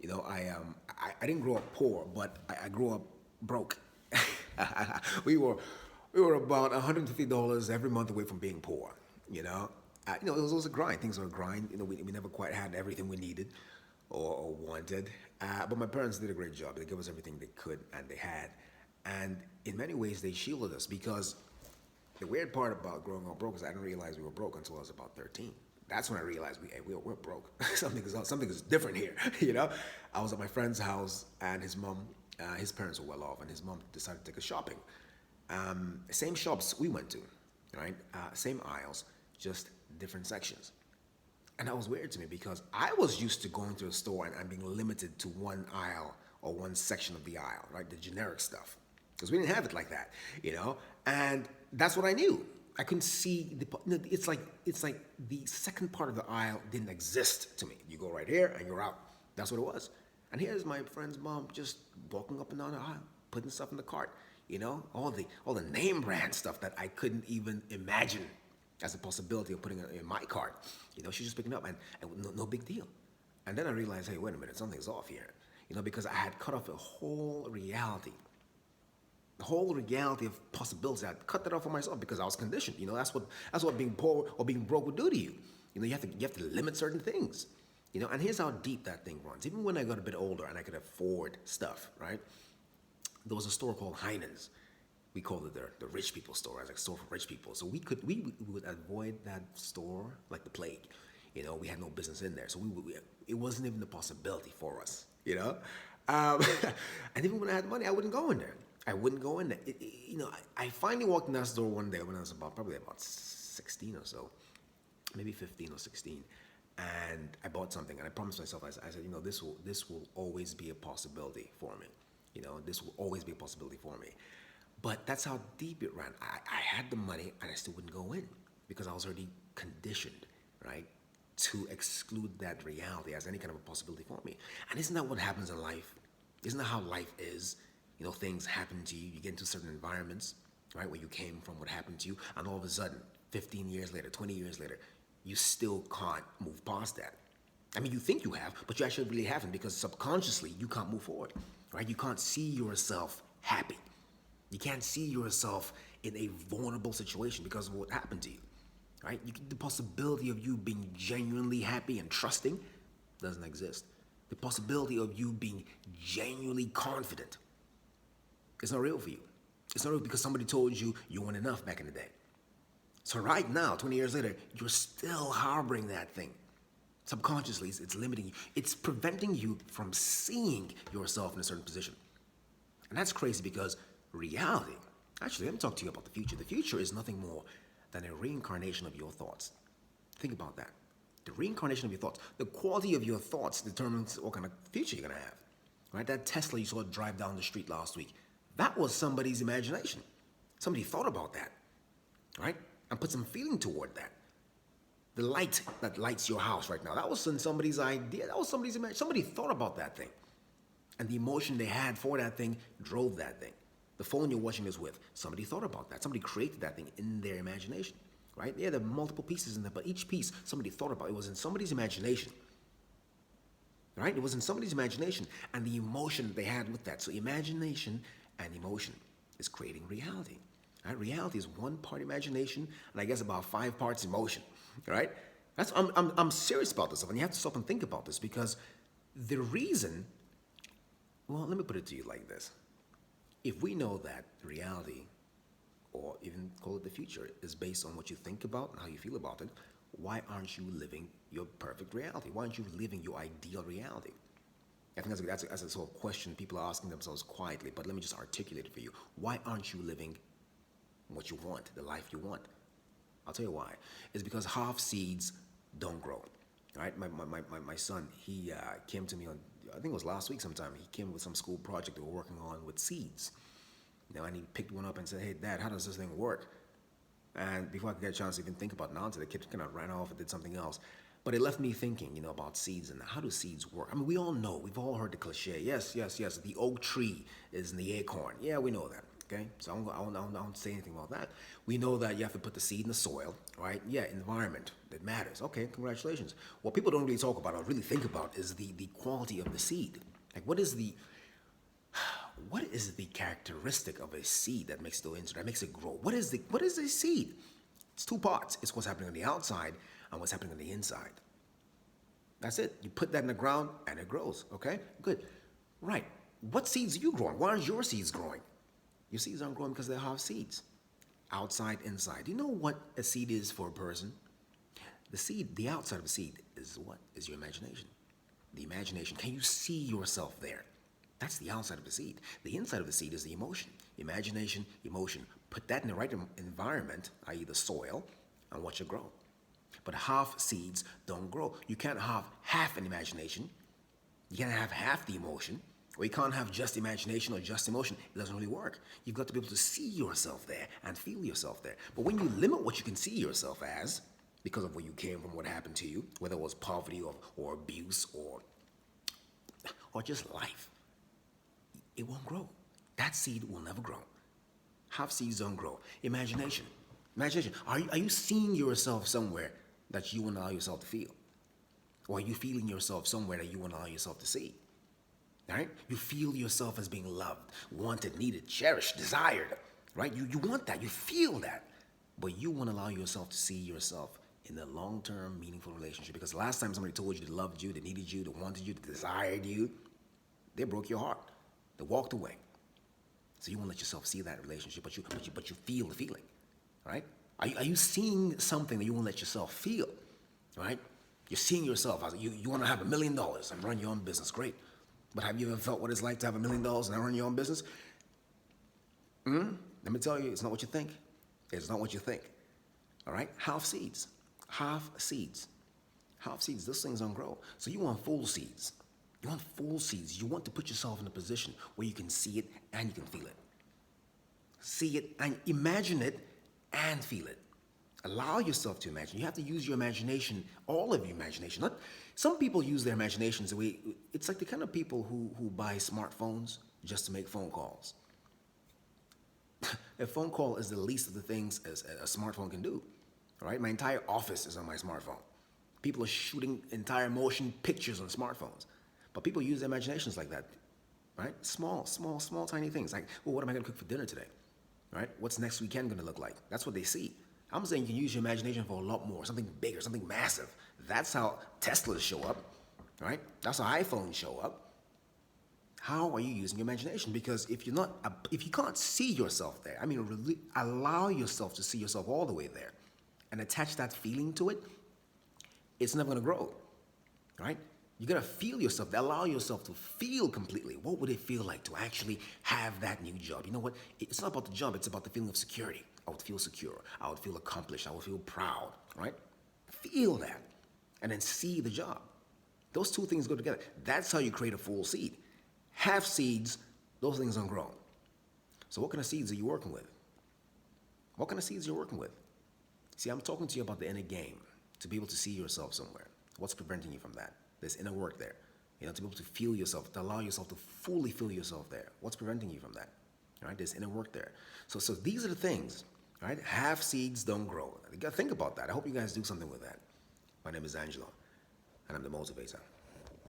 I didn't grow up poor, but I grew up broke. we were we were about $150 every month away from being poor. It was a grind. Things were a grind. We never quite had everything we needed or wanted. But my parents did a great job. They gave us everything they could and they had. And in many ways, they shielded us because the weird part about growing up broke is I didn't realize we were broke until I was about 13. That's when I realized we're broke. Something is different here. I was at my friend's house and his parents were well off, and his mom decided to take us shopping. Same shops we went to, right? Same aisles, just different sections. And that was weird to me because I was used to going to a store and being limited to one aisle or one section of the aisle, right? The generic stuff. Because we didn't have it like that. And that's what I knew. I couldn't see it's like the second part of the aisle didn't exist to me. You go right here and you're out. That's what it was. And here's my friend's mom just walking up and down the aisle, putting stuff in the cart. All the name brand stuff that I couldn't even imagine as a possibility of putting it in my cart. She's just picking up and no big deal. And then I realized, hey, wait a minute, something's off here. Because I had cut off a whole reality. The whole reality of possibilities. I cut that off for myself because I was conditioned. That's what being poor or being broke would do to you. You have to limit certain things. And here's how deep that thing runs. Even when I got a bit older and I could afford stuff, right? There was a store called Heinen's. We called it the rich people store, as a store for rich people. So we would avoid that store like the plague. We had no business in there, so it wasn't even a possibility for us. And even when I had money, I wouldn't go in there. I wouldn't go in there. I finally walked in that store one day when I was probably about 16 or so, maybe 15 or 16, and I bought something, and I promised myself, I said, this will always be a possibility for me. This will always be a possibility for me. But that's how deep it ran. I had the money and I still wouldn't go in because I was already conditioned, right, to exclude that reality as any kind of a possibility for me. And isn't that what happens in life? Isn't that how life is? Things happen to you. You get into certain environments, right, where you came from, what happened to you, and all of a sudden, 15 years later, 20 years later, you still can't move past that. I mean, you think you have, but you actually really haven't because subconsciously you can't move forward, right? You can't see yourself happy. You can't see yourself in a vulnerable situation because of what happened to you, right? The possibility of you being genuinely happy and trusting doesn't exist. The possibility of you being genuinely confident is not real for you. It's not real because somebody told you you weren't enough back in the day. So right now, 20 years later, you're still harboring that thing. Subconsciously, it's limiting you. It's preventing you from seeing yourself in a certain position. And that's crazy because reality, actually, let me talk to you about the future. The future is nothing more than a reincarnation of your thoughts. Think about that. The reincarnation of your thoughts. The quality of your thoughts determines what kind of future you're going to have. Right? That Tesla you saw drive down the street last week, that was somebody's imagination. Somebody thought about that, right? And put some feeling toward that. The light that lights your house right now, that wasn't somebody's idea. That was somebody's imagination. Somebody thought about that thing. And the emotion they had for that thing drove that thing. The phone you're watching this with, somebody thought about that. Somebody created that thing in their imagination, right? Yeah, there are multiple pieces in there, but each piece somebody thought about. It was in somebody's imagination, right? It was in somebody's imagination and the emotion they had with that. So imagination and emotion is creating reality. Right? Reality is one part imagination, and I guess about 5 parts emotion. Right? I'm serious about this stuff, and you have to stop and think about this because the reason. Well, let me put it to you like this: if we know that reality, or even call it the future, is based on what you think about and how you feel about it, why aren't you living your perfect reality? Why aren't you living your ideal reality? I think that's a sort of question people are asking themselves quietly, but let me just articulate it for you. Why aren't you living what you want, the life you want? I'll tell you why. It's because half seeds don't grow. Right? My son, he came to me on, I think it was last week sometime, he came with some school project they were working on with seeds. And he picked one up and said, hey, Dad, how does this thing work? And before I could get a chance to even think about an answer, the kid kind of ran off and did something else. But it left me thinking, about seeds and how do seeds work? I mean, we all know, we've all heard the cliche. Yes, the oak tree is in the acorn. Yeah, we know that. Okay, so I won't say anything about that. We know that you have to put the seed in the soil, right? Yeah, environment, that matters. Okay, congratulations. What people don't really talk about or really think about is the quality of the seed. Like, what is the characteristic of a seed that makes that makes it grow? What is a seed? It's two parts. It's what's happening on the outside and what's happening on the inside. That's it. You put that in the ground and it grows. Okay? Good. Right. What seeds are you growing? Why aren't your seeds growing? Your seeds aren't growing because they have seeds. Outside, inside. Do you know what a seed is for a person? The seed, the outside of the seed is what? Is your imagination. The imagination. Can you see yourself there? That's the outside of the seed. The inside of the seed is the emotion. Imagination, emotion. Put that in the right environment, i.e. the soil, and watch it grow. But half seeds don't grow. You can't have half an imagination. You can't have half the emotion. Or you can't have just imagination or just emotion. It doesn't really work. You've got to be able to see yourself there and feel yourself there. But when you limit what you can see yourself as, because of where you came from, what happened to you, whether it was poverty or abuse or just life, it won't grow. That seed will never grow. Half seeds don't grow. Imagination. Imagination. Are you seeing yourself somewhere that you want to allow yourself to feel? Or are you feeling yourself somewhere that you want to allow yourself to see? Right? You feel yourself as being loved, wanted, needed, cherished, desired. Right? You want that. You feel that. But you want to allow yourself to see yourself in a long-term, meaningful relationship. Because the last time somebody told you they loved you, they needed you, they wanted you, they desired you, they broke your heart. They walked away. So you won't let yourself see that relationship, but you feel the feeling. Right? Are you seeing something that you won't let yourself feel? Right? You're seeing yourself. You want to have $1 million and run your own business. Great. But have you ever felt what it's like to have $1 million and run your own business? Let me tell you, it's not what you think. It's not what you think. All right? Half seeds. Half seeds. Half seeds. Those things don't grow. So you want full seeds. You want full seeds. You want to put yourself in a position where you can see it and you can feel it. See it and imagine it and feel it. Allow yourself to imagine. You have to use your imagination, all of your imagination. Some people use their imaginations the way, it's like the kind of people who buy smartphones just to make phone calls. A phone call is the least of the things a smartphone can do. All right? My entire office is on my smartphone. People are shooting entire motion pictures on smartphones. But people use their imaginations like that. Right? Small, tiny things. Like, well, what am I going to cook for dinner today? Right? What's next weekend going to look like? That's what they see. I'm saying you can use your imagination for a lot more, something bigger, something massive. That's how Teslas show up, right? That's how iPhones show up. How are you using your imagination? Because if you can't see yourself there, I mean, really allow yourself to see yourself all the way there and attach that feeling to it, it's never going to grow, right? You got to feel yourself, allow yourself to feel completely. What would it feel like to actually have that new job? You know what? It's not about the job, it's about the feeling of security. I would feel secure. I would feel accomplished. I would feel proud, right? Feel that and then see the job. Those two things go together. That's how you create a full seed. Half seeds, those things don't grow. So what kind of seeds are you working with? What kind of seeds are you working with? See, I'm talking to you about the inner game, to be able to see yourself somewhere. What's preventing you from that? There's inner work there. You know, to be able to feel yourself, to allow yourself to fully feel yourself there. What's preventing you from that? All right, there's inner work there. So these are the things, right? Half seeds don't grow. You gotta think about that. I hope you guys do something with that. My name is Angelo, and I'm the Motivator.